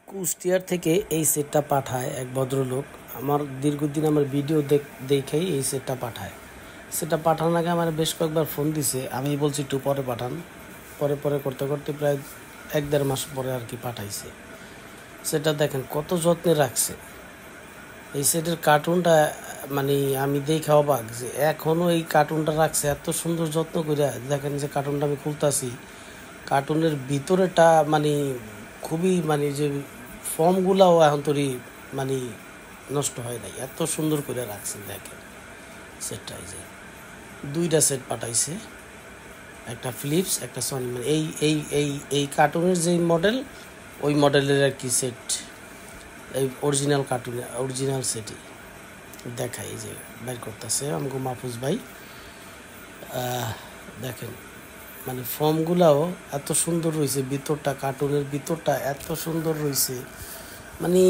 কুষ্টিয়ার থেকে এই সেটটা পাঠায় এক ভদ্রলোক। আমার দীর্ঘদিন আমার ভিডিও দেখেই এই সেটটা পাঠায়। সেটা পাঠানোর আগে আমার বেশ কয়েকবার ফোন দিছে, আমি বলছি একটু পরে পাঠান। পরে করতে করতে প্রায় 1-1.5 মাস পরে আর কি পাঠাইছে। সেটা দেখেন কত যত্নে রাখছে। এই সেটের কার্টুনটা মানে আমি দেখে অবাক যে এখনও এই কার্টুনটা রাখছে এত সুন্দর যত্ন করে। দেখেন যে কার্টুনটা আমি খুলতাছি, কার্টুনের ভিতরেটা মানে খুবই মানে যে ফর্মগুলাও এখন তৈরি মানে নষ্ট হয় নাই, এত সুন্দর করে রাখছে। দেখেন সেটটা এই যে 2টা সেট পাঠাইছে, একটা ফিলিপস একটা সনি। মানে এই এই এই এই কার্টুনের যেই মডেল ওই মডেলের আর কি সেট, এই অরিজিনাল কার্টুনে অরিজিনাল সেটই দেখাই। এই যে বের করতেছে আমাকে মাহফুজ ভাই। দেখেন মানে ফর্মগুলাও এত সুন্দর রয়েছে, ভিতরটা কার্টুনের ভিতরটা এত সুন্দর রয়েছে। মানে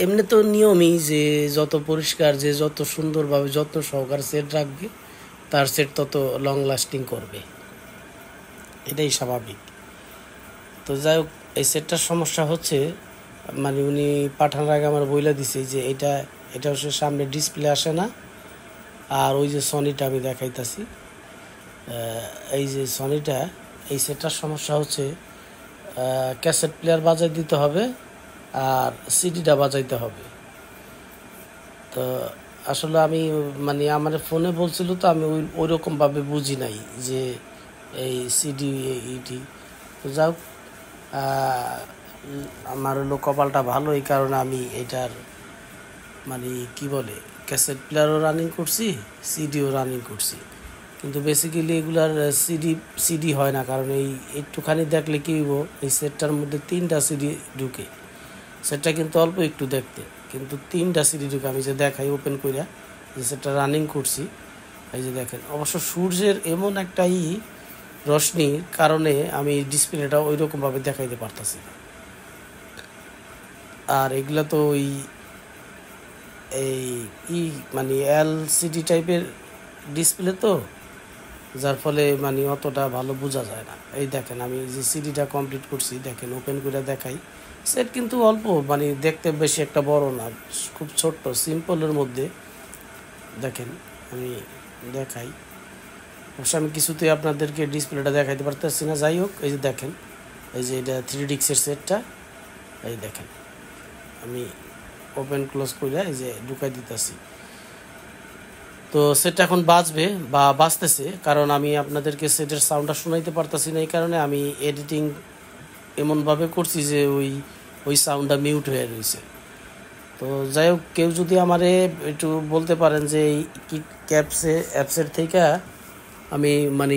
এমনি তো নিয়মই যে যত পরিষ্কার, যে যত সুন্দরভাবে যত্ন সহকারে সেট রাখবে তার সেট তত লং লাস্টিং করবে, এটাই স্বাভাবিক। তো যাই হোক, এই সেটটার সমস্যা হচ্ছে মানে উনি পাঠানোর আগে আমার বইলা দিছে যে এটা হচ্ছে সামনে ডিসপ্লে আসে না। আর ওই যে সনিটা আমি দেখাইতাছি, এই যে সনিটা, এই সেটটার সমস্যা হচ্ছে ক্যাসেট প্লেয়ার বাজাই দিতে হবে আর সিডিটা বাজাইতে হবে। তো আসলে আমি মানে আমার ফোনে বলছিল, তো আমি ওই রকমভাবে বুঝি নাই যে এই সিডি এইটি। তো যাও, আমার হলো কপালটা ভালো, এই কারণে আমি এটার মানে কি বলে ক্যাসেট প্লেয়ারও রানিং করছি, সিডিও রানিং করছি। কিন্তু বেসিক্যালি এগুলার সিডি হয় না, কারণ এই একটুখানি দেখলে কী হইব, এই সেটটার মধ্যে 3টা সিডি ঢুকে। সেটটা কিন্তু অল্প একটু দেখতে, কিন্তু 3টা সিডি ঢুকে। আমি যে দেখাই ওপেন কইরা যে সেটটা রানিং করছি, এই যে দেখেন। অবশ্য সূর্যের এমন একটা রশ্মির কারণে আমি ডিসপ্লেটা ওই রকমভাবে দেখাইতে পারতাছি না। আর এগুলা তো এই মানে এলসিডি টাইপের ডিসপ্লে, তো যার ফলে মানে অতটা ভালো বোঝা যায় না। এই দেখেন আমি যে সিডিটা কমপ্লিট করছি, দেখেন ওপেন করে দেখাই। সেট কিন্তু অল্প, মানে দেখতে বেশি একটা বড় না, খুব ছোট্ট সিম্পলের মধ্যে। দেখেন আমি দেখাই, অবশ্য আমি কিছুতেই আপনাদেরকে ডিসপ্লেটা দেখাইতে পারতেছি না। যাই হোক, এই যে দেখেন, এই যে এটা 3DXের সেটটা, এই দেখেন আমি ওপেন ক্লোজ করে এই যে ঢুকাই দিতেছি। তো সেটটা এখন বাজবে বা বাজতেছে, কারণ আমি আপনাদেরকে সেটের সাউন্ডটা শোনাইতে পারতেছি না। এই কারণে আমি এডিটিং এমনভাবে করছি যে ওই সাউন্ডটা মিউট হয়ে রয়েছে। তো যাই হোক, কেউ যদি আমারে একটু বলতে পারেন যে এই কি অ্যাপসের থেকে আমি মানে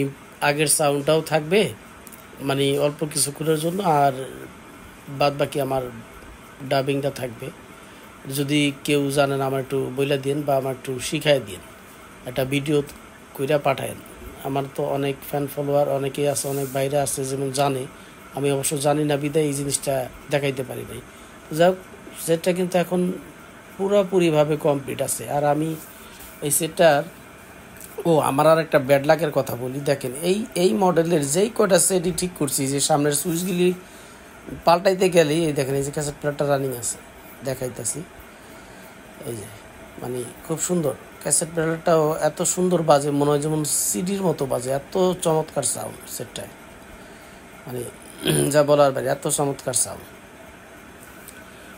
আগের সাউন্ডটাও থাকবে মানে অল্প কিছুক্ষণের জন্য, আর বাদ বাকি আমার ডাবিংটা থাকবে, যদি কেউ জানেন আমার একটু বইলা দিন বা আমার একটু শিখাই দিন, একটা ভিডিও কইরা পাঠায়েন। আমার তো অনেক ফ্যান ফলোয়ার অনেকেই আছে, অনেক বাইরে আছে যেমন জানে, আমি অবশ্য জানি না বিদায় এই জিনিসটা দেখাইতে পারি নাই। যাই হোক, সেটটা কিন্তু এখন পুরোপুরিভাবে কমপ্লিট আছে। আর আমি এই সেটটার আমার আর একটা ব্যাড লাকের কথা বলি। দেখেন এই মডেলের যেই কটা সেটই ঠিক করছি, যে সামনের সুইচগুলি পাল্টাইতে গেলেই এই দেখেন এই যে ক্যাসেট প্লেয়ারটা রানিং আছে, দেখাইতেছি। এই যে মানে খুব সুন্দর ক্যাসেট প্লেয়ারটাও এত সুন্দর বাজে, মনে হয় যেমন সিডির মতো বাজে, এত চমৎকার সাউন্ড সেটটায়, মানে যা বলার বাইরে, এত চমৎকার সাউন্ড।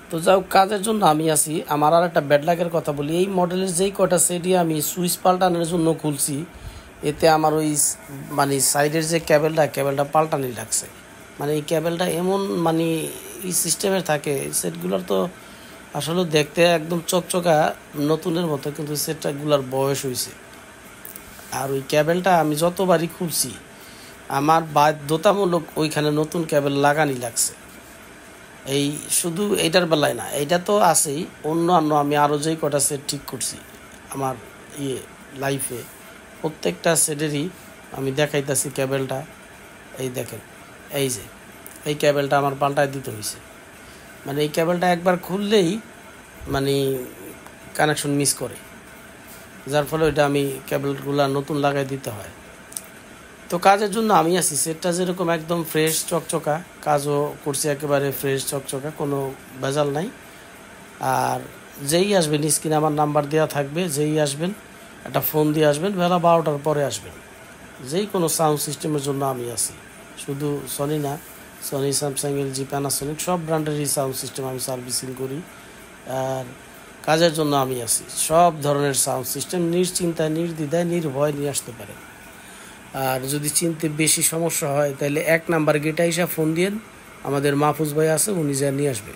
তো যাও, কাজের জন্য আমি আছি। আমার আর একটা ব্যাড লাকের কথা বলি, এই মডেলের যেই কটা সেটই আমি সুইচ পাল্টানোর জন্য খুলছি, এতে আমার ওই মানে সাইডের যে কেবেলটা পাল্টানি লাগছে। মানে এই কেবেলটা এমন মানে এই সিস্টেমের থাকে, সেটগুলোর তো আসলে দেখতে একদম চকচকা নতুনের মতো, কিন্তু সেটগুলোর বয়স হয়েছে। আর ওই কেবেলটা আমি যতবারই খুলছি আমার বাধ্যতামূলক ওইখানে নতুন কেবেল লাগানি লাগছে। এই শুধু এইটার বেলায় না, এইটা তো আছেই, অন্য আমি আরও যেই কটা সেট ঠিক করছি আমার লাইফে, প্রত্যেকটা সেটেরই আমি দেখাইতেছি কেবেলটা। এই দেখেন, এই যে এই কেবেলটা আমার পাল্টায় দিতে হয়েছে। মানে এই কেবেলটা একবার খুললেই মানে কানেকশন মিস করে, যার ফলে ওইটা আমি কেবেলগুলো নতুন লাগাই দিতে হয়। তো কাজের জন্য আমি আছি। সেটটা যেরকম একদম ফ্রেশ চকচকা, কাজও করছি একেবারে ফ্রেশ চকচকা, কোনো ভেজাল নাই। আর যেই আসবেন, স্ক্রিনে আমার নাম্বার দেওয়া থাকবে, যেই আসবেন একটা ফোন দিয়ে আসবেন, বেলা 12টার পরে আসবেন। যেই কোনো সাউন্ড সিস্টেমের জন্য আমি আছি, শুধু সনি না, সনি, স্যামসাং, এলজি, প্যানাসোনিক সব ব্র্যান্ডেরই সাউন্ড সিস্টেম আমি সার্ভিসিং করি। আর কাজের জন্য আমি আছি। সব ধরনের সাউন্ড সিস্টেম নিশ্চিন্তায়, নির্দ্বিধায়, নির্ভয় নিয়ে আসতে পারেন। আর যদি চিনতে বেশি সমস্যা হয় তাহলে 1 নাম্বার গেটে এসে ফোন দিন, আমাদের মাহফুজ ভাই আছে, উনি যা নিয়ে আসবে।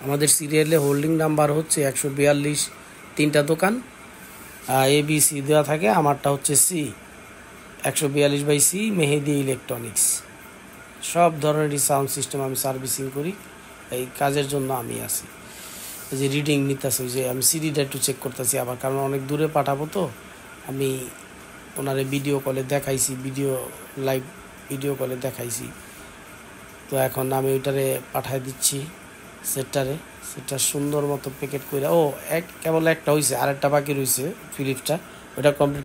আমাদের সিরিয়ালে হোল্ডিং নাম্বার হচ্ছে 142, 3টা দোকান ABC দেওয়া থাকে। আমারটা হচ্ছে C, 142/C, মেহেদি ইলেকট্রনিক্স। সব ধরনেরই সাউন্ড সিস্টেম আমি সার্ভিসিং করি। এই কাজের জন্য আমি আছি। এই যে রিডিং নিতেছে, ওই যে আমি সিডিটা একটু চেক করতেছি আবার, কারণ অনেক দূরে পাঠাবো তো। আমি ওনারে ভিডিও কলে দেখাইছি, লাইভ ভিডিও কলে দেখাইছি। তো এখন আমি ওইটারে পাঠাই দিচ্ছি সেটটা সুন্দর মতো প্যাকেট করে। কেবল একটা হয়েছে, আরেকটা বাকি রয়েছে ফিলিপসটা, ওটা কমপ্লিট